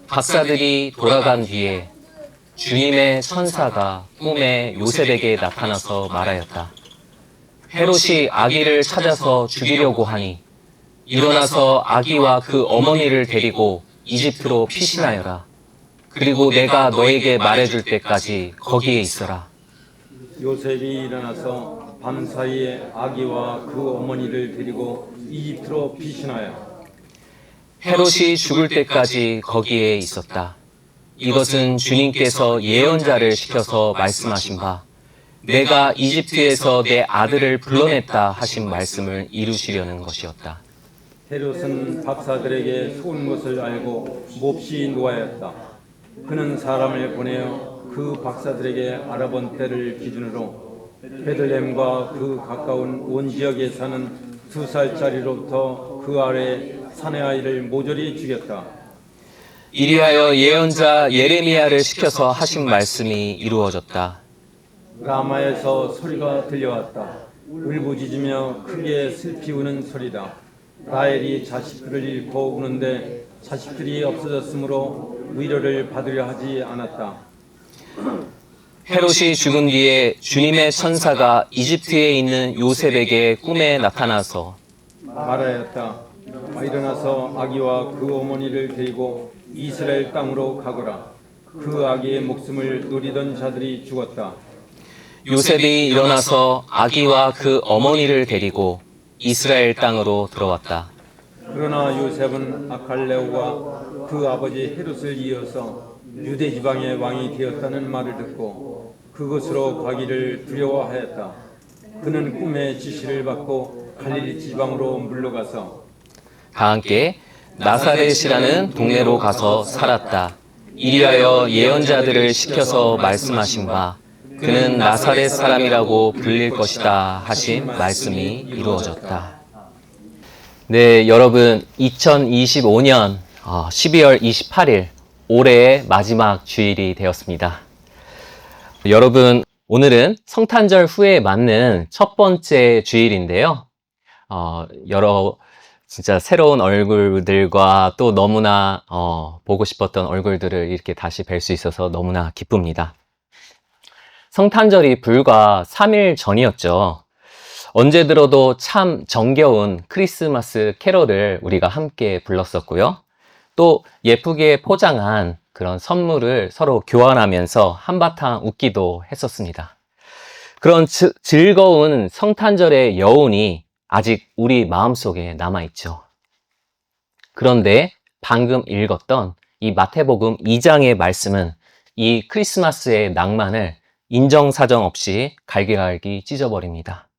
박사들이 돌아간 뒤에 주님의 천사가 꿈에 요셉에게 나타나서 말하였다. 헤롯이 아기를 찾아서 죽이려고 하니 일어나서 아기와 그 어머니를 데리고 이집트로 피신하여라. 그리고 내가 너에게 말해줄 때까지 거기에 있어라. 요셉이 일어나서 밤사이에 아기와 그 어머니를 데리고 이집트로 피신하여 헤롯이 죽을 때까지 거기에 있었다. 이것은 주님께서 예언자를 시켜서 말씀하신 바 내가 이집트에서 내 아들을 불러냈다 하신 말씀을 이루시려는 것이었다. 헤롯은 박사들에게 속은 것을 알고 몹시 노하였다. 그는 사람을 보내어 그 박사들에게 알아본 때를 기준으로 베들레헴과 그 가까운 온 지역에 사는 2살짜리로부터 그 아래 사내 아이를 모조리 죽였다. 이리하여 예언자 예레미야를 시켜서 하신 말씀이 이루어졌다. 라마에서 소리가 들려왔다. 울부짖으며 크게 슬피 우는 소리다. 라헬이 자식들을 잃고 우는데 자식들이 없어졌으므로 위로를 받으려 하지 않았다. 헤롯이 죽은 뒤에 주님의 천사가 이집트에 있는 요셉에게 꿈에 나타나서 말하였다. 일어나서 아기와 그 어머니를 데리고 이스라엘 땅으로 가거라. 그 아기의 목숨을 노리던 자들이 죽었다. 요셉이 일어나서 아기와 그 어머니를 데리고 이스라엘 땅으로 들어왔다. 그러나 요셉은 아칼레오가 그 아버지 헤롯을 이어서 유대 지방의 왕이 되었다는 말을 듣고 그곳으로 가기를 두려워하였다. 그는 꿈의 지시를 받고 갈릴리 지방으로 물러가서 다 함께 나사렛이라는 동네로 가서 살았다. 이리하여 예언자들을 시켜서 말씀하신 바 그는 나사렛 사람이라고 불릴 것이다 하신 말씀이 이루어졌다. 네, 여러분 2025년 12월 28일 올해의 마지막 주일이 되었습니다. 여러분 오늘은 성탄절 후에 맞는 첫 번째 주일인데요. 여러 진짜 새로운 얼굴들과 또 너무나 보고 싶었던 얼굴들을 이렇게 다시 뵐 수 있어서 너무나 기쁩니다. 성탄절이 불과 3일 전이었죠. 언제 들어도 참 정겨운 크리스마스 캐롤을 우리가 함께 불렀었고요. 또 예쁘게 포장한 그런 선물을 서로 교환하면서 한바탕 웃기도 했었습니다. 그런 즐거운 성탄절의 여운이 아직 우리 마음속에 남아있죠. 그런데 방금 읽었던 이 마태복음 2장의 말씀은 이 크리스마스의 낭만을 인정사정 없이 갈기갈기 찢어버립니다.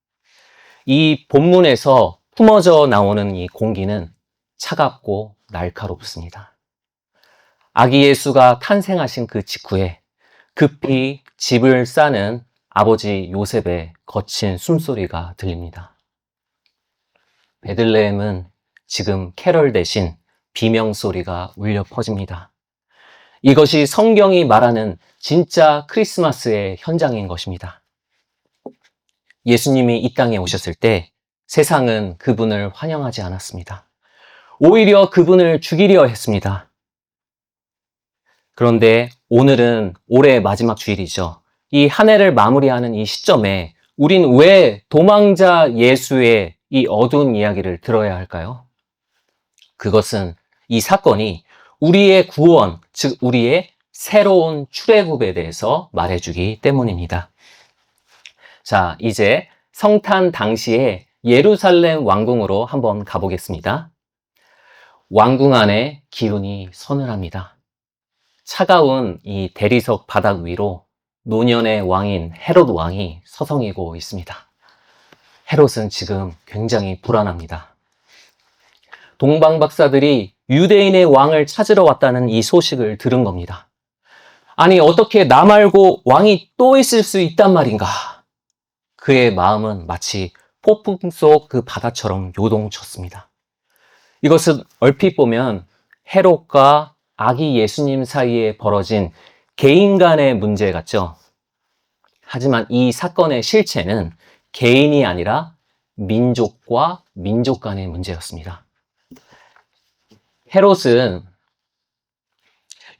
이 본문에서 품어져 나오는 이 공기는 차갑고 날카롭습니다. 아기 예수가 탄생하신 그 직후에 급히 집을 싸는 아버지 요셉의 거친 숨소리가 들립니다. 베들레헴은 지금 캐럴 대신 비명소리가 울려 퍼집니다. 이것이 성경이 말하는 진짜 크리스마스의 현장인 것입니다. 예수님이 이 땅에 오셨을 때 세상은 그분을 환영하지 않았습니다. 오히려 그분을 죽이려 했습니다. 그런데 오늘은 올해의 마지막 주일이죠. 이 한 해를 마무리하는 이 시점에 우린 왜 도망자 예수의 이 어두운 이야기를 들어야 할까요? 그것은 이 사건이 우리의 구원, 즉 우리의 새로운 출애굽에 대해서 말해주기 때문입니다. 자, 이제 성탄 당시에 예루살렘 왕궁으로 한번 가보겠습니다. 왕궁 안에 기운이 서늘합니다. 차가운 이 대리석 바닥 위로 노년의 왕인 헤롯 왕이 서성이고 있습니다. 헤롯은 지금 굉장히 불안합니다. 동방 박사들이 유대인의 왕을 찾으러 왔다는 이 소식을 들은 겁니다. 아니, 어떻게 나 말고 왕이 또 있을 수 있단 말인가? 그의 마음은 마치 폭풍 속 그 바다처럼 요동쳤습니다. 이것은 얼핏 보면 헤롯과 아기 예수님 사이에 벌어진 개인 간의 문제 같죠? 하지만 이 사건의 실체는 개인이 아니라 민족과 민족 간의 문제였습니다. 헤롯은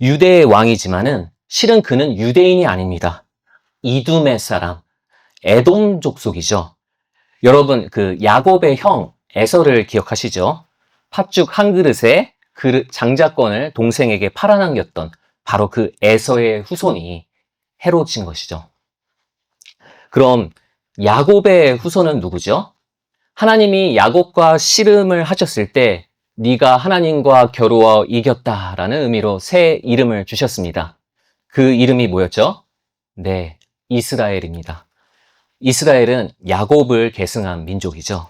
유대의 왕이지만은 실은 그는 유대인이 아닙니다. 이두메 사람, 에돔 족속이죠. 여러분, 그 야곱의 형 에서를 기억하시죠? 팥죽 한 그릇에 장자권을 동생에게 팔아넘겼던 바로 그 에서의 후손이 헤롯인 것이죠. 그럼 야곱의 후손은 누구죠? 하나님이 야곱과 씨름을 하셨을 때 네가 하나님과 겨루어 이겼다라는 의미로 새 이름을 주셨습니다. 그 이름이 뭐였죠? 네, 이스라엘입니다. 이스라엘은 야곱을 계승한 민족이죠.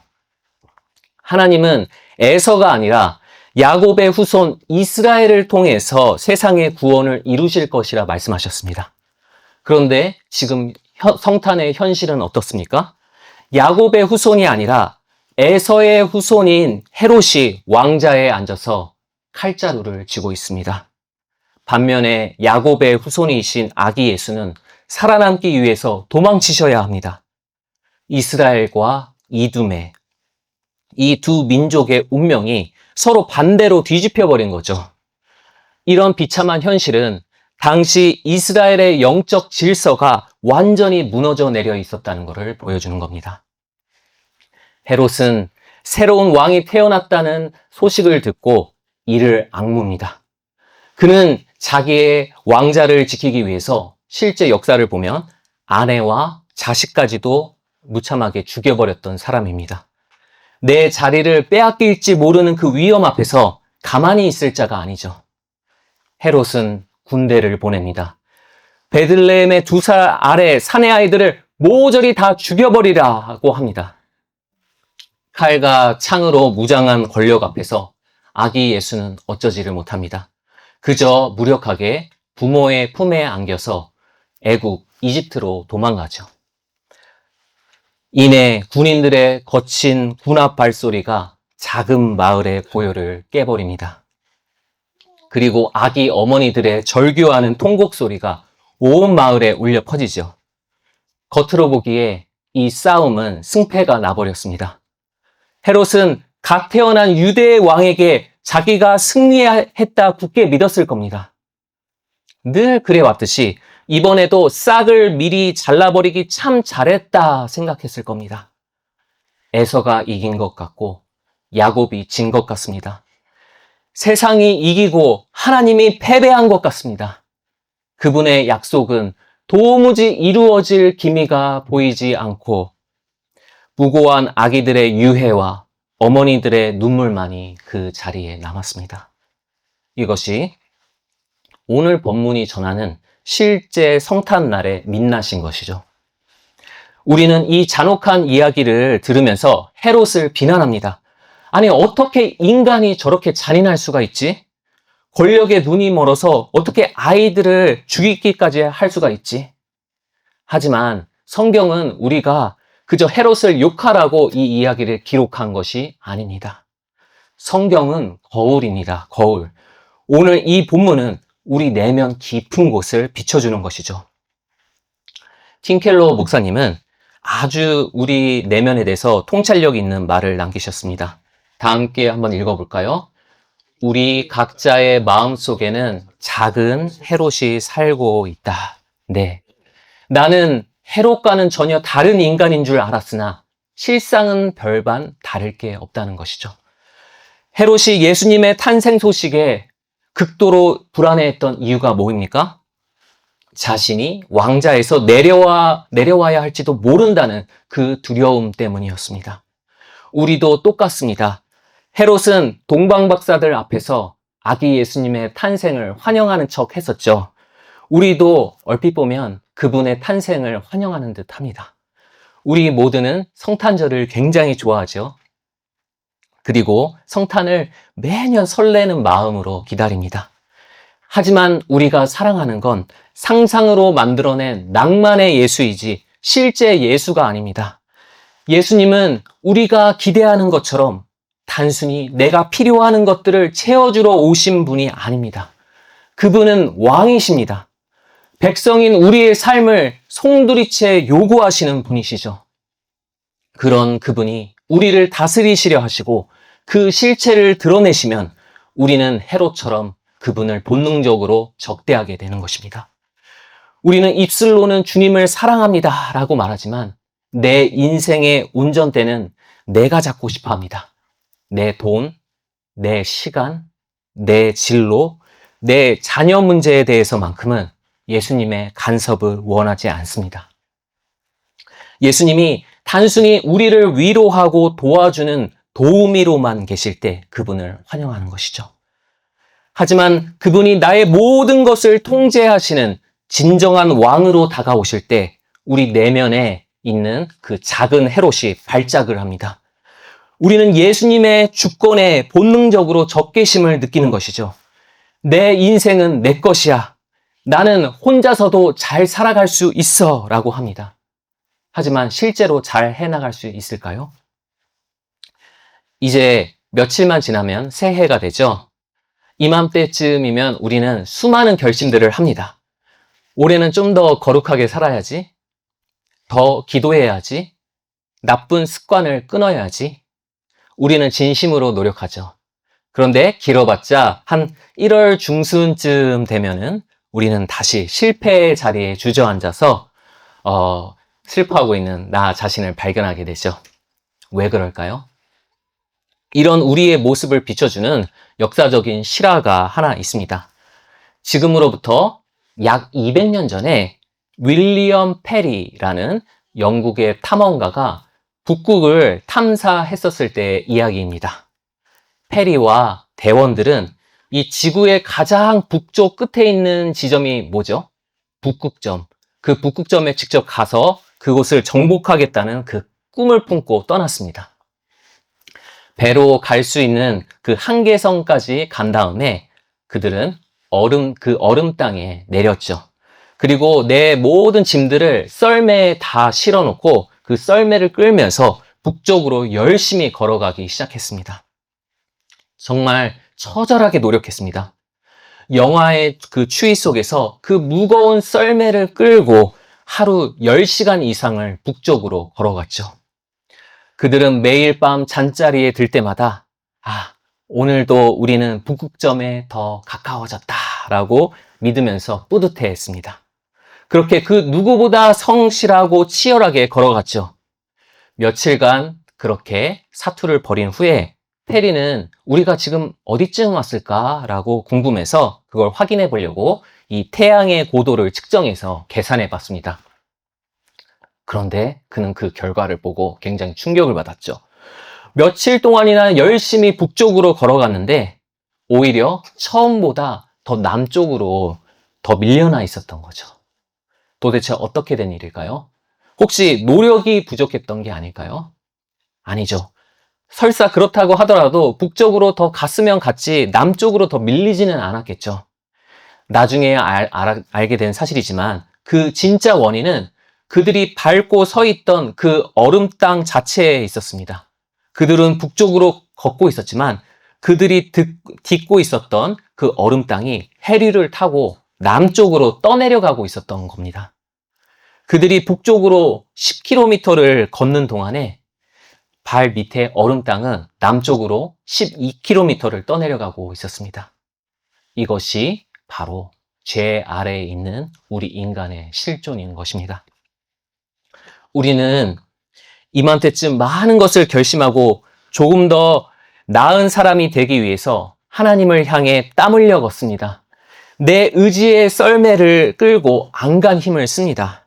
하나님은 에서가 아니라 야곱의 후손 이스라엘을 통해서 세상의 구원을 이루실 것이라 말씀하셨습니다. 그런데 지금 성탄의 현실은 어떻습니까? 야곱의 후손이 아니라 에서의 후손인 헤롯이 왕자에 앉아서 칼자루를 쥐고 있습니다. 반면에 야곱의 후손이신 아기 예수는 살아남기 위해서 도망치셔야 합니다. 이스라엘과 이두메, 이 두 민족의 운명이 서로 반대로 뒤집혀버린 거죠. 이런 비참한 현실은 당시 이스라엘의 영적 질서가 완전히 무너져 내려 있었다는 것을 보여주는 겁니다. 헤롯은 새로운 왕이 태어났다는 소식을 듣고 이를 악무입니다. 그는 자기의 왕자를 지키기 위해서 실제 역사를 보면 아내와 자식까지도 무참하게 죽여버렸던 사람입니다. 내 자리를 빼앗길지 모르는 그 위험 앞에서 가만히 있을 자가 아니죠. 헤롯은 군대를 보냅니다. 베들레헴의 2살 아래 사내 아이들을 모조리 다 죽여버리라고 합니다. 칼과 창으로 무장한 권력 앞에서 아기 예수는 어쩌지를 못합니다. 그저 무력하게 부모의 품에 안겨서 애국 이집트로 도망가죠. 이내 군인들의 거친 군합 발소리가 작은 마을의 고요를 깨버립니다. 그리고 아기 어머니들의 절규하는 통곡 소리가 온 마을에 울려 퍼지죠. 겉으로 보기에 이 싸움은 승패가 나버렸습니다. 헤롯은 갓 태어난 유대의 왕에게 자기가 승리했다 굳게 믿었을 겁니다. 늘 그래왔듯이 이번에도 싹을 미리 잘라버리기 참 잘했다 생각했을 겁니다. 에서가 이긴 것 같고 야곱이 진 것 같습니다. 세상이 이기고 하나님이 패배한 것 같습니다. 그분의 약속은 도무지 이루어질 기미가 보이지 않고 무고한 아기들의 유해와 어머니들의 눈물만이 그 자리에 남았습니다. 이것이 오늘 본문이 전하는 실제 성탄날의 민낯인 것이죠. 우리는 이 잔혹한 이야기를 들으면서 헤롯을 비난합니다. 아니, 어떻게 인간이 저렇게 잔인할 수가 있지? 권력에 눈이 멀어서 어떻게 아이들을 죽이기까지 할 수가 있지? 하지만 성경은 우리가 그저 헤롯을 욕하라고 이 이야기를 기록한 것이 아닙니다. 성경은 거울입니다. 거울. 오늘 이 본문은 우리 내면 깊은 곳을 비춰주는 것이죠. 팀켈러 목사님은 아주 우리 내면에 대해서 통찰력 있는 말을 남기셨습니다. 다 함께 한번 읽어볼까요? 우리 각자의 마음속에는 작은 헤롯이 살고 있다. 네. 나는 헤롯과는 전혀 다른 인간인 줄 알았으나 실상은 별반 다를 게 없다는 것이죠. 헤롯이 예수님의 탄생 소식에 극도로 불안해했던 이유가 뭐입니까? 자신이 왕자에서 내려와야 할지도 모른다는 그 두려움 때문이었습니다. 우리도 똑같습니다. 헤롯은 동방박사들 앞에서 아기 예수님의 탄생을 환영하는 척 했었죠. 우리도 얼핏 보면 그분의 탄생을 환영하는 듯 합니다. 우리 모두는 성탄절을 굉장히 좋아하죠. 그리고 성탄을 매년 설레는 마음으로 기다립니다. 하지만 우리가 사랑하는 건 상상으로 만들어낸 낭만의 예수이지 실제 예수가 아닙니다. 예수님은 우리가 기대하는 것처럼 단순히 내가 필요하는 것들을 채워주러 오신 분이 아닙니다. 그분은 왕이십니다. 백성인 우리의 삶을 송두리째 요구하시는 분이시죠. 그런 그분이 우리를 다스리시려 하시고 그 실체를 드러내시면 우리는 헤롯처럼 그분을 본능적으로 적대하게 되는 것입니다. 우리는 입술로는 주님을 사랑합니다 라고 말하지만 내 인생의 운전대는 내가 잡고 싶어 합니다. 내 돈, 내 시간, 내 진로, 내 자녀 문제에 대해서만큼은 예수님의 간섭을 원하지 않습니다. 예수님이 단순히 우리를 위로하고 도와주는 도우미로만 계실 때 그분을 환영하는 것이죠. 하지만 그분이 나의 모든 것을 통제하시는 진정한 왕으로 다가오실 때 우리 내면에 있는 그 작은 헤롯이 발작을 합니다. 우리는 예수님의 주권에 본능적으로 적개심을 느끼는 것이죠. 내 인생은 내 것이야. 나는 혼자서도 잘 살아갈 수 있어 라고 합니다. 하지만 실제로 잘 해나갈 수 있을까요? 이제 며칠만 지나면 새해가 되죠. 이맘때쯤이면 우리는 수많은 결심들을 합니다. 올해는 좀 더 거룩하게 살아야지, 더 기도해야지, 나쁜 습관을 끊어야지. 우리는 진심으로 노력하죠. 그런데 길어봤자 한 1월 중순쯤 되면은 우리는 다시 실패의 자리에 주저앉아서 슬퍼하고 있는 나 자신을 발견하게 되죠. 왜 그럴까요? 이런 우리의 모습을 비춰주는 역사적인 실화가 하나 있습니다. 지금으로부터 약 200년 전에 윌리엄 페리라는 영국의 탐험가가 북극을 탐사했었을 때의 이야기입니다. 페리와 대원들은 이 지구의 가장 북쪽 끝에 있는 지점이 뭐죠? 북극점. 그 북극점에 직접 가서 그곳을 정복하겠다는 그 꿈을 품고 떠났습니다. 배로 갈 수 있는 그 한계선까지 간 다음에 그들은 그 얼음 땅에 내렸죠. 그리고 내 모든 짐들을 썰매에 다 실어놓고 그 썰매를 끌면서 북쪽으로 열심히 걸어가기 시작했습니다. 정말 처절하게 노력했습니다. 영하의 그 추위 속에서 그 무거운 썰매를 끌고 하루 10시간 이상을 북쪽으로 걸어갔죠. 그들은 매일 밤 잠자리에 들 때마다 오늘도 우리는 북극점에 더 가까워졌다라고 믿으면서 뿌듯해했습니다. 그렇게 그 누구보다 성실하고 치열하게 걸어갔죠. 며칠간 그렇게 사투를 벌인 후에 페리는 우리가 지금 어디쯤 왔을까라고 궁금해서 그걸 확인해 보려고 이 태양의 고도를 측정해서 계산해 봤습니다. 그런데 그는 그 결과를 보고 굉장히 충격을 받았죠. 며칠 동안이나 열심히 북쪽으로 걸어갔는데 오히려 처음보다 더 남쪽으로 더 밀려나 있었던 거죠. 도대체 어떻게 된 일일까요? 혹시 노력이 부족했던 게 아닐까요? 아니죠. 설사 그렇다고 하더라도 북쪽으로 더 갔으면 갔지 남쪽으로 더 밀리지는 않았겠죠. 나중에 알게 된 사실이지만 그 진짜 원인은 그들이 밟고 서 있던 그 얼음 땅 자체에 있었습니다. 그들은 북쪽으로 걷고 있었지만 그들이 딛고 있었던 그 얼음 땅이 해류를 타고 남쪽으로 떠내려가고 있었던 겁니다. 그들이 북쪽으로 10km를 걷는 동안에 발 밑에 얼음 땅은 남쪽으로 12km를 떠내려가고 있었습니다. 이것이 바로 죄 아래에 있는 우리 인간의 실존인 것입니다. 우리는 이맘때쯤 많은 것을 결심하고 조금 더 나은 사람이 되기 위해서 하나님을 향해 땀 흘려 걷습니다. 내 의지의 썰매를 끌고 안간 힘을 씁니다.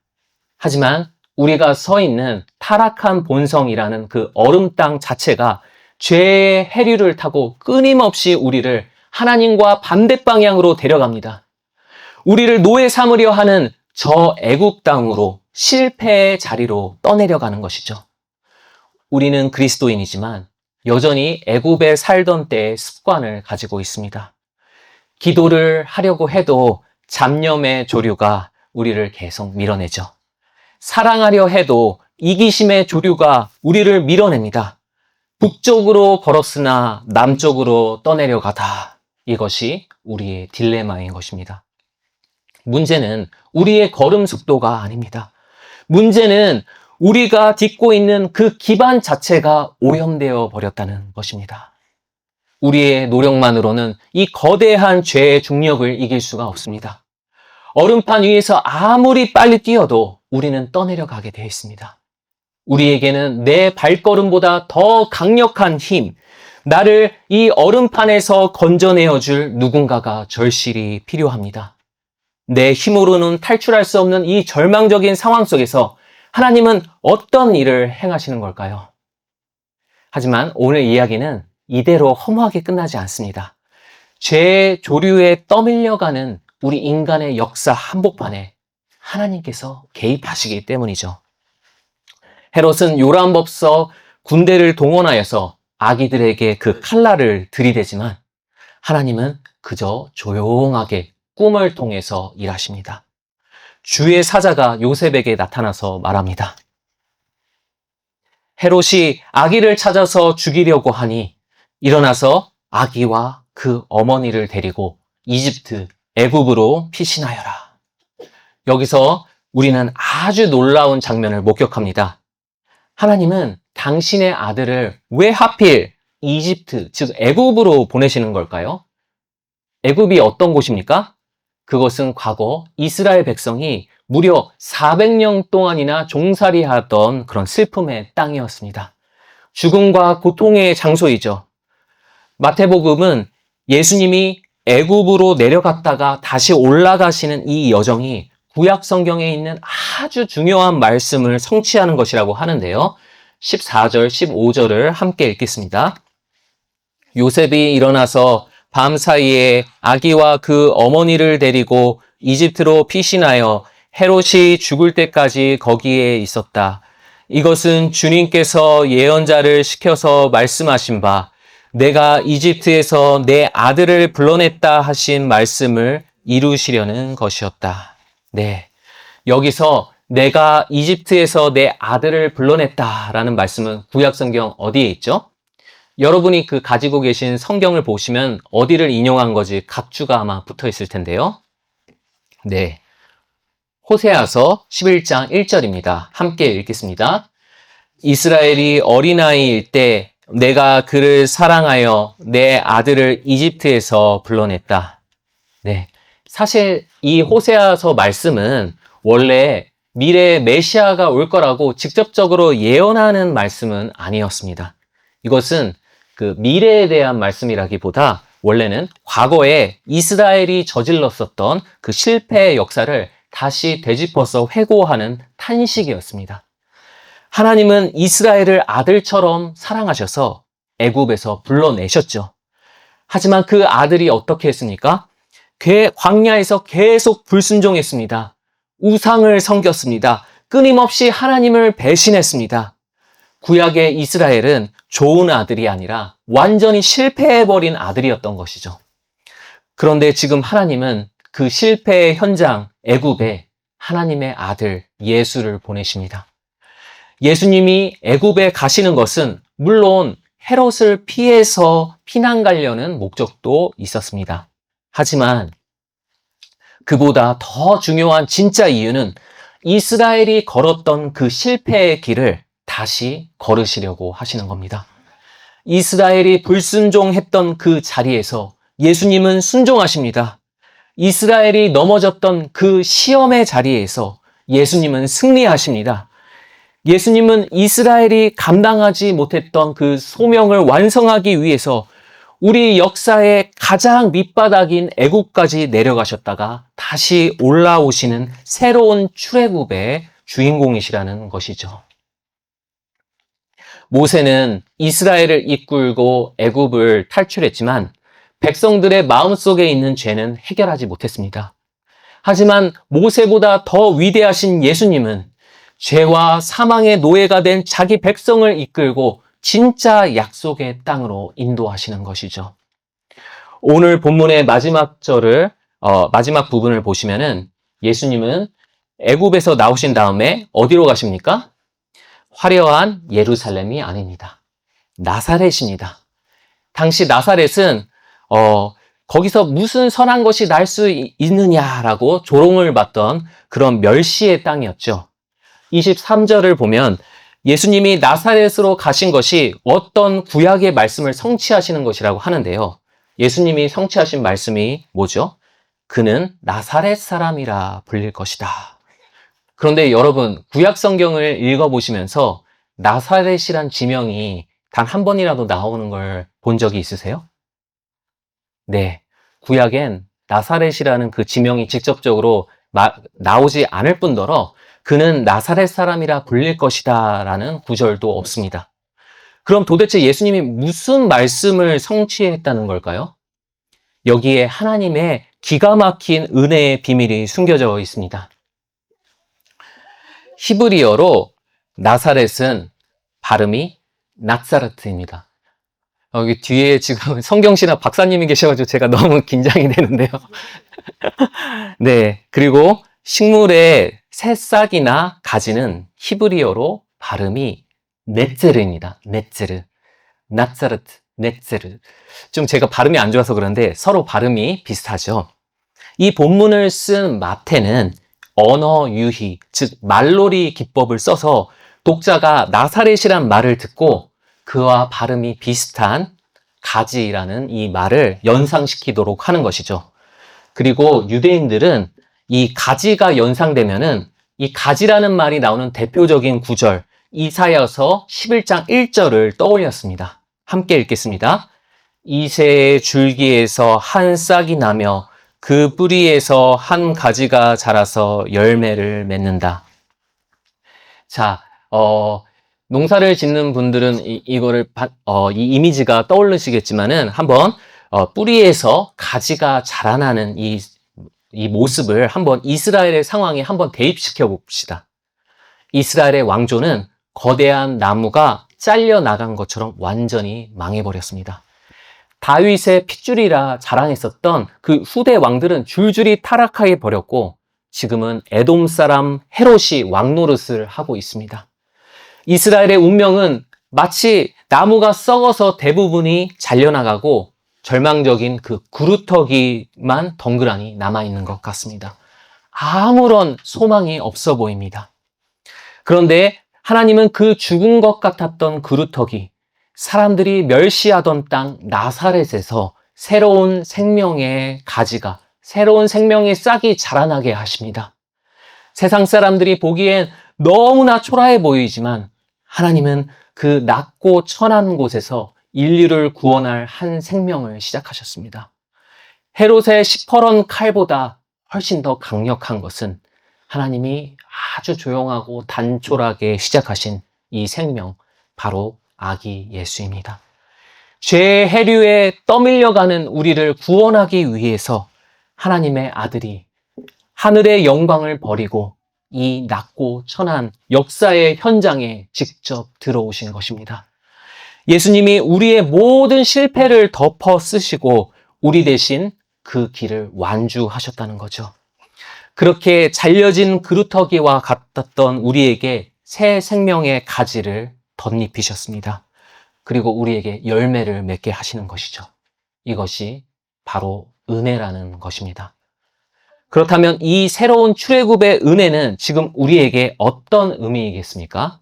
하지만 우리가 서 있는 타락한 본성이라는 그 얼음 땅 자체가 죄의 해류를 타고 끊임없이 우리를 하나님과 반대 방향으로 데려갑니다. 우리를 노예 삼으려 하는 저 애굽 땅으로 실패의 자리로 떠내려가는 것이죠. 우리는 그리스도인이지만 여전히 애굽에 살던 때의 습관을 가지고 있습니다. 기도를 하려고 해도 잡념의 조류가 우리를 계속 밀어내죠. 사랑하려 해도 이기심의 조류가 우리를 밀어냅니다. 북쪽으로 걸었으나 남쪽으로 떠내려가다. 이것이 우리의 딜레마인 것입니다. 문제는 우리의 걸음 속도가 아닙니다. 문제는 우리가 딛고 있는 그 기반 자체가 오염되어 버렸다는 것입니다. 우리의 노력만으로는 이 거대한 죄의 중력을 이길 수가 없습니다. 얼음판 위에서 아무리 빨리 뛰어도 우리는 떠내려가게 되어 있습니다. 우리에게는 내 발걸음보다 더 강력한 힘, 나를 이 얼음판에서 건져내어 줄 누군가가 절실히 필요합니다. 내 힘으로는 탈출할 수 없는 이 절망적인 상황 속에서 하나님은 어떤 일을 행하시는 걸까요? 하지만 오늘 이야기는 이대로 허무하게 끝나지 않습니다. 죄의 조류에 떠밀려가는 우리 인간의 역사 한복판에 하나님께서 개입하시기 때문이죠. 헤롯은 요란법석 군대를 동원하여서 아기들에게 그 칼날을 들이대지만 하나님은 그저 조용하게 꿈을 통해서 일하십니다. 주의 사자가 요셉에게 나타나서 말합니다. 헤롯이 아기를 찾아서 죽이려고 하니 일어나서 아기와 그 어머니를 데리고 이집트, 애굽으로 피신하여라. 여기서 우리는 아주 놀라운 장면을 목격합니다. 하나님은 당신의 아들을 왜 하필 이집트, 즉 애굽으로 보내시는 걸까요? 애굽이 어떤 곳입니까? 그것은 과거 이스라엘 백성이 무려 400년 동안이나 종살이하던 그런 슬픔의 땅이었습니다. 죽음과 고통의 장소이죠. 마태복음은 예수님이 애굽으로 내려갔다가 다시 올라가시는 이 여정이 구약 성경에 있는 아주 중요한 말씀을 성취하는 것이라고 하는데요. 14절, 15절을 함께 읽겠습니다. 요셉이 일어나서 밤 사이에 아기와 그 어머니를 데리고 이집트로 피신하여 헤롯이 죽을 때까지 거기에 있었다. 이것은 주님께서 예언자를 시켜서 말씀하신 바 내가 이집트에서 내 아들을 불러냈다 하신 말씀을 이루시려는 것이었다. 네, 여기서 내가 이집트에서 내 아들을 불러냈다라는 말씀은 구약 성경 어디에 있죠? 여러분이 그 가지고 계신 성경을 보시면 어디를 인용한 거지 각주가 아마 붙어 있을 텐데요. 네, 호세아서 11장 1절입니다. 함께 읽겠습니다. 이스라엘이 어린아이일 때 내가 그를 사랑하여 내 아들을 이집트에서 불러냈다. 네, 사실 이 호세아서 말씀은 원래 미래에 메시아가 올 거라고 직접적으로 예언하는 말씀은 아니었습니다. 이것은 그 미래에 대한 말씀이라기보다 원래는 과거에 이스라엘이 저질렀었던 그 실패의 역사를 다시 되짚어서 회고하는 탄식이었습니다. 하나님은 이스라엘을 아들처럼 사랑하셔서 애굽에서 불러내셨죠. 하지만 그 아들이 어떻게 했습니까? 광야에서 계속 불순종했습니다. 우상을 섬겼습니다. 끊임없이 하나님을 배신했습니다. 구약의 이스라엘은 좋은 아들이 아니라 완전히 실패해버린 아들이었던 것이죠. 그런데 지금 하나님은 그 실패의 현장 애굽에 하나님의 아들 예수를 보내십니다. 예수님이 애굽에 가시는 것은 물론 헤롯을 피해서 피난 가려는 목적도 있었습니다. 하지만 그보다 더 중요한 진짜 이유는 이스라엘이 걸었던 그 실패의 길을 다시 걸으시려고 하시는 겁니다. 이스라엘이 불순종했던 그 자리에서 예수님은 순종하십니다. 이스라엘이 넘어졌던 그 시험의 자리에서 예수님은 승리하십니다. 예수님은 이스라엘이 감당하지 못했던 그 소명을 완성하기 위해서 우리 역사의 가장 밑바닥인 애국까지 내려가셨다가 다시 올라오시는 새로운 출애굽의 주인공이시라는 것이죠. 모세는 이스라엘을 이끌고 애굽을 탈출했지만 백성들의 마음속에 있는 죄는 해결하지 못했습니다. 하지만 모세보다 더 위대하신 예수님은 죄와 사망의 노예가 된 자기 백성을 이끌고 진짜 약속의 땅으로 인도하시는 것이죠. 오늘 본문의 마지막 부분을 보시면은 예수님은 애굽에서 나오신 다음에 어디로 가십니까? 화려한 예루살렘이 아닙니다. 나사렛입니다. 당시 나사렛은 거기서 무슨 선한 것이 날 수 있느냐라고 조롱을 받던 그런 멸시의 땅이었죠. 23절을 보면 예수님이 나사렛으로 가신 것이 어떤 구약의 말씀을 성취하시는 것이라고 하는데요. 예수님이 성취하신 말씀이 뭐죠? 그는 나사렛 사람이라 불릴 것이다. 그런데 여러분, 구약 성경을 읽어보시면서 나사렛이란 지명이 단 한 번이라도 나오는 걸 본 적이 있으세요? 네. 구약엔 나사렛이라는 그 지명이 직접적으로 나오지 않을 뿐더러 그는 나사렛 사람이라 불릴 것이다 라는 구절도 없습니다. 그럼 도대체 예수님이 무슨 말씀을 성취했다는 걸까요? 여기에 하나님의 기가 막힌 은혜의 비밀이 숨겨져 있습니다. 히브리어로 나사렛은 발음이 나사르트입니다. 여기 뒤에 지금 성경신학 박사님이 계셔가지고 제가 너무 긴장이 되는데요. 네. 그리고 식물의 새싹이나 가지는 히브리어로 발음이 넷제르입니다. 넷제르. 나사르트, 넷제르. 좀 제가 발음이 안 좋아서 그런데 서로 발음이 비슷하죠. 이 본문을 쓴 마태는 언어 유희, 즉 말놀이 기법을 써서 독자가 나사렛이란 말을 듣고 그와 발음이 비슷한 가지라는 이 말을 연상시키도록 하는 것이죠. 그리고 유대인들은 이 가지가 연상되면은 이 가지라는 말이 나오는 대표적인 구절, 이사야서 11장 1절을 떠올렸습니다. 함께 읽겠습니다. 이새의 줄기에서 한 싹이 나며 그 뿌리에서 한 가지가 자라서 열매를 맺는다. 자, 농사를 짓는 분들은 이 이미지가 떠오르시겠지만은 한번 뿌리에서 가지가 자라나는 이 모습을 한번 이스라엘의 상황에 한번 대입시켜 봅시다. 이스라엘의 왕조는 거대한 나무가 잘려 나간 것처럼 완전히 망해버렸습니다. 다윗의 핏줄이라 자랑했었던 그 후대 왕들은 줄줄이 타락하게 버렸고 지금은 에돔 사람 헤롯이 왕노릇을 하고 있습니다. 이스라엘의 운명은 마치 나무가 썩어서 대부분이 잘려나가고 절망적인 그 구루터기만 덩그러니 남아있는 것 같습니다. 아무런 소망이 없어 보입니다. 그런데 하나님은 그 죽은 것 같았던 구루터기, 사람들이 멸시하던 땅 나사렛에서 새로운 생명의 가지가, 새로운 생명의 싹이 자라나게 하십니다. 세상 사람들이 보기엔 너무나 초라해 보이지만 하나님은 그 낮고 천한 곳에서 인류를 구원할 한 생명을 시작하셨습니다. 헤롯의 시퍼런 칼보다 훨씬 더 강력한 것은 하나님이 아주 조용하고 단촐하게 시작하신 이 생명, 바로 아기 예수입니다. 죄의 해류에 떠밀려가는 우리를 구원하기 위해서 하나님의 아들이 하늘의 영광을 버리고 이 낮고 천한 역사의 현장에 직접 들어오신 것입니다. 예수님이 우리의 모든 실패를 덮어 쓰시고 우리 대신 그 길을 완주하셨다는 거죠. 그렇게 잘려진 그루터기와 같았던 우리에게 새 생명의 가지를 덧입히셨습니다. 그리고 우리에게 열매를 맺게 하시는 것이죠. 이것이 바로 은혜라는 것입니다. 그렇다면 이 새로운 출애굽의 은혜는 지금 우리에게 어떤 의미이겠습니까?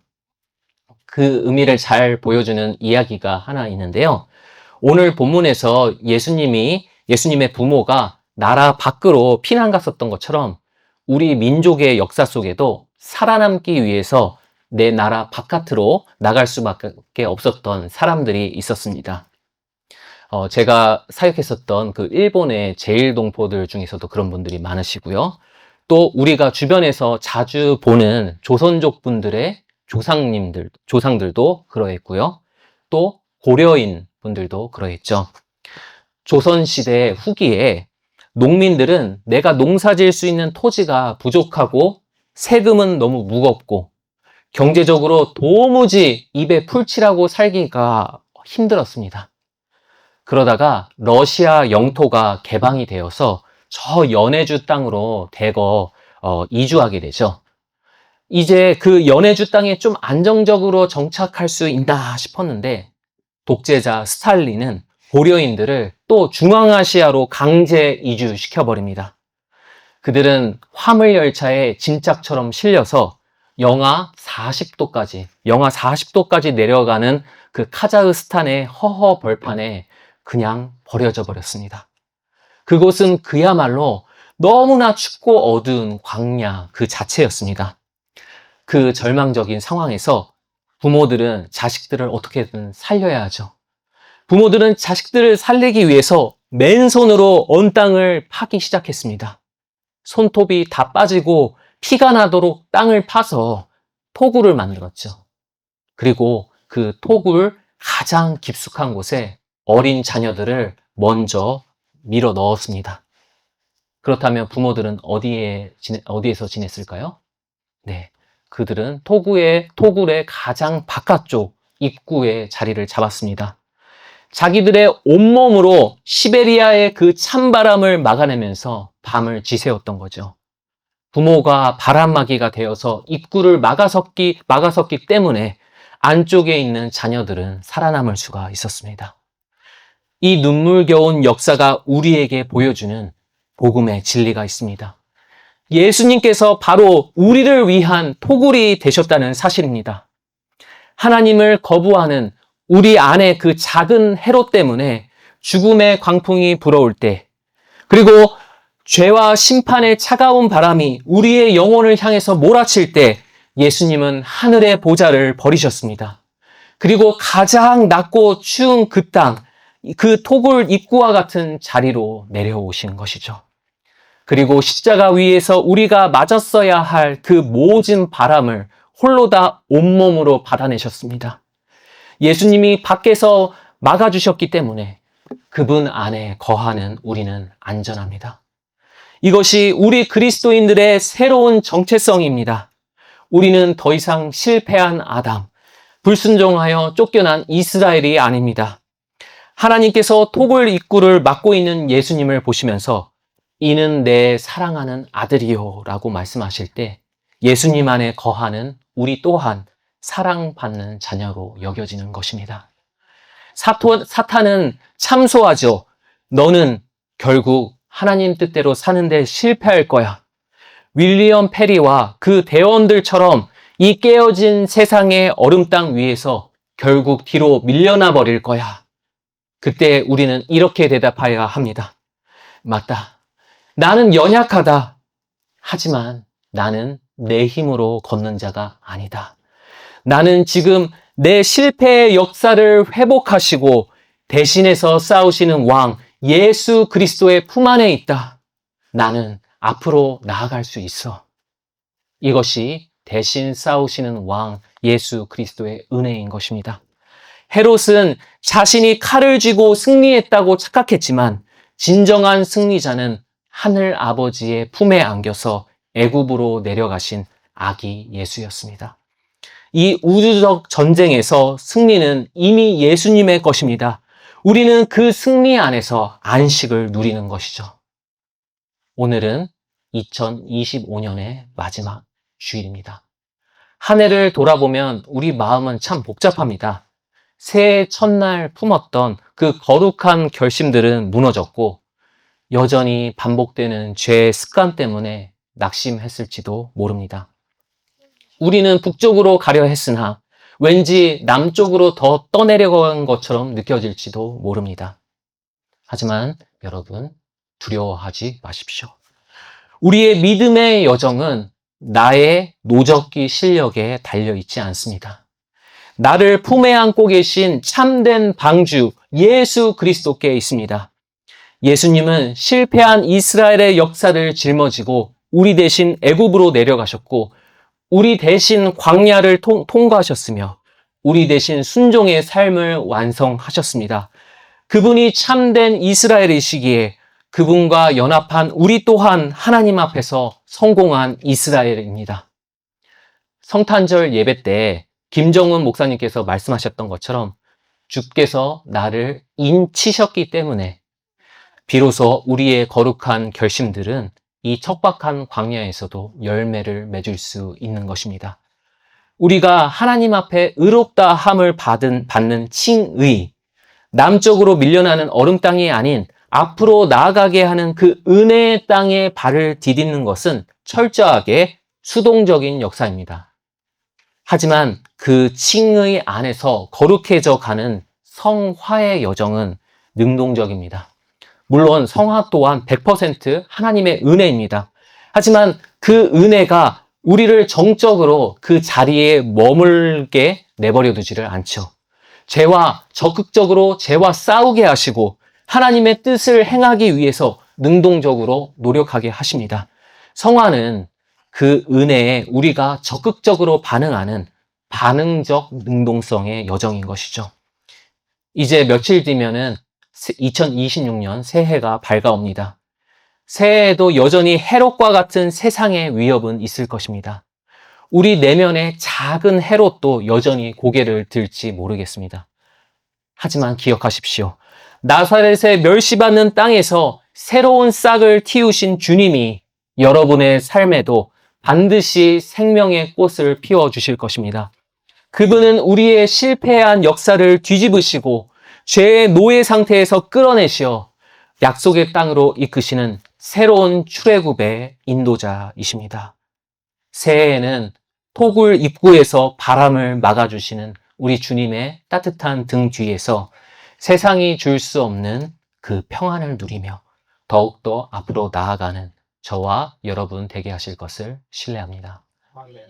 그 의미를 잘 보여주는 이야기가 하나 있는데요. 오늘 본문에서 예수님의 부모가 나라 밖으로 피난 갔었던 것처럼 우리 민족의 역사 속에도 살아남기 위해서 내 나라 바깥으로 나갈 수밖에 없었던 사람들이 있었습니다. 제가 사역했었던 그 일본의 제일동포들 중에서도 그런 분들이 많으시고요. 또 우리가 주변에서 자주 보는 조선족 분들의 조상들도 그러했고요. 또 고려인 분들도 그러했죠. 조선시대 후기에 농민들은 내가 농사 지을 수 있는 토지가 부족하고 세금은 너무 무겁고 경제적으로 도무지 입에 풀칠하고 살기가 힘들었습니다. 그러다가 러시아 영토가 개방이 되어서 저 연해주 땅으로 대거 이주하게 되죠. 이제 그 연해주 땅에 좀 안정적으로 정착할 수 있나 싶었는데 독재자 스탈린은 고려인들을 또 중앙아시아로 강제 이주시켜버립니다. 그들은 화물열차에 짐짝처럼 실려서 영하 40도까지 내려가는 그 카자흐스탄의 허허 벌판에 그냥 버려져 버렸습니다. 그곳은 그야말로 너무나 춥고 어두운 광야 그 자체였습니다. 그 절망적인 상황에서 부모들은 자식들을 어떻게든 살려야 하죠. 부모들은 자식들을 살리기 위해서 맨손으로 언 땅을 파기 시작했습니다. 손톱이 다 빠지고 피가 나도록 땅을 파서 토굴을 만들었죠. 그리고 그 토굴 가장 깊숙한 곳에 어린 자녀들을 먼저 밀어 넣었습니다. 그렇다면 부모들은 어디에서 지냈을까요? 네, 그들은 토굴의 가장 바깥쪽 입구에 자리를 잡았습니다. 자기들의 온몸으로 시베리아의 그 찬바람을 막아내면서 밤을 지새웠던 거죠. 부모가 바람막이가 되어서 입구를 막아섰기 때문에 안쪽에 있는 자녀들은 살아남을 수가 있었습니다. 이 눈물겨운 역사가 우리에게 보여주는 복음의 진리가 있습니다. 예수님께서 바로 우리를 위한 토굴이 되셨다는 사실입니다. 하나님을 거부하는 우리 안에 그 작은 해로 때문에 죽음의 광풍이 불어올 때, 그리고 죄와 심판의 차가운 바람이 우리의 영혼을 향해서 몰아칠 때 예수님은 하늘의 보좌를 버리셨습니다. 그리고 가장 낮고 추운 그 땅, 그 토굴 입구와 같은 자리로 내려오신 것이죠. 그리고 십자가 위에서 우리가 맞았어야 할 그 모진 바람을 홀로 다 온몸으로 받아내셨습니다. 예수님이 밖에서 막아주셨기 때문에 그분 안에 거하는 우리는 안전합니다. 이것이 우리 그리스도인들의 새로운 정체성입니다. 우리는 더 이상 실패한 아담, 불순종하여 쫓겨난 이스라엘이 아닙니다. 하나님께서 토굴 입구를 막고 있는 예수님을 보시면서 이는 내 사랑하는 아들이요 라고 말씀하실 때 예수님 안에 거하는 우리 또한 사랑받는 자녀로 여겨지는 것입니다. 사탄은 참소하죠. 너는 결국 하나님 뜻대로 사는데 실패할 거야. 윌리엄 페리와 그 대원들처럼 이 깨어진 세상의 얼음 땅 위에서 결국 뒤로 밀려나 버릴 거야. 그때 우리는 이렇게 대답해야 합니다. 맞다. 나는 연약하다. 하지만 나는 내 힘으로 걷는 자가 아니다. 나는 지금 내 실패의 역사를 회복하시고 대신해서 싸우시는 왕 예수 그리스도의 품 안에 있다. 나는 앞으로 나아갈 수 있어. 이것이 대신 싸우시는 왕 예수 그리스도의 은혜인 것입니다. 헤롯은 자신이 칼을 쥐고 승리했다고 착각했지만 진정한 승리자는 하늘 아버지의 품에 안겨서 애굽으로 내려가신 아기 예수였습니다. 이 우주적 전쟁에서 승리는 이미 예수님의 것입니다. 우리는 그 승리 안에서 안식을 누리는 것이죠. 오늘은 2025년의 마지막 주일입니다. 한 해를 돌아보면 우리 마음은 참 복잡합니다. 새해 첫날 품었던 그 거룩한 결심들은 무너졌고 여전히 반복되는 죄의 습관 때문에 낙심했을지도 모릅니다. 우리는 북쪽으로 가려 했으나 왠지 남쪽으로 더 떠내려간 것처럼 느껴질지도 모릅니다. 하지만 여러분 두려워하지 마십시오. 우리의 믿음의 여정은 나의 노적기 실력에 달려있지 않습니다. 나를 품에 안고 계신 참된 방주 예수 그리스도께 있습니다. 예수님은 실패한 이스라엘의 역사를 짊어지고 우리 대신 애굽으로 내려가셨고 우리 대신 광야를 통과하셨으며 우리 대신 순종의 삶을 완성하셨습니다. 그분이 참된 이스라엘이시기에 그분과 연합한 우리 또한 하나님 앞에서 성공한 이스라엘입니다. 성탄절 예배 때 김정은 목사님께서 말씀하셨던 것처럼 주께서 나를 인치셨기 때문에 비로소 우리의 거룩한 결심들은 이 척박한 광야에서도 열매를 맺을 수 있는 것입니다. 우리가 하나님 앞에 의롭다 함을 받는 칭의, 남쪽으로 밀려나는 얼음 땅이 아닌 앞으로 나아가게 하는 그 은혜의 땅에 발을 디딛는 것은 철저하게 수동적인 역사입니다. 하지만 그 칭의 안에서 거룩해져 가는 성화의 여정은 능동적입니다. 물론 성화 또한 100% 하나님의 은혜입니다. 하지만 그 은혜가 우리를 정적으로 그 자리에 머물게 내버려 두지를 않죠. 적극적으로 죄와 싸우게 하시고 하나님의 뜻을 행하기 위해서 능동적으로 노력하게 하십니다. 성화는 그 은혜에 우리가 적극적으로 반응하는 반응적 능동성의 여정인 것이죠. 이제 며칠 뒤면은 2026년 새해가 밝아옵니다. 새해에도 여전히 해롯과 같은 세상의 위협은 있을 것입니다. 우리 내면의 작은 해롯도 여전히 고개를 들지 모르겠습니다. 하지만 기억하십시오. 나사렛의 멸시받는 땅에서 새로운 싹을 틔우신 주님이 여러분의 삶에도 반드시 생명의 꽃을 피워주실 것입니다. 그분은 우리의 실패한 역사를 뒤집으시고 죄의 노예 상태에서 끌어내시어 약속의 땅으로 이끄시는 새로운 출애굽의 인도자이십니다. 새해에는 토굴 입구에서 바람을 막아주시는 우리 주님의 따뜻한 등 뒤에서 세상이 줄 수 없는 그 평안을 누리며 더욱더 앞으로 나아가는 저와 여러분 되게 하실 것을 신뢰합니다.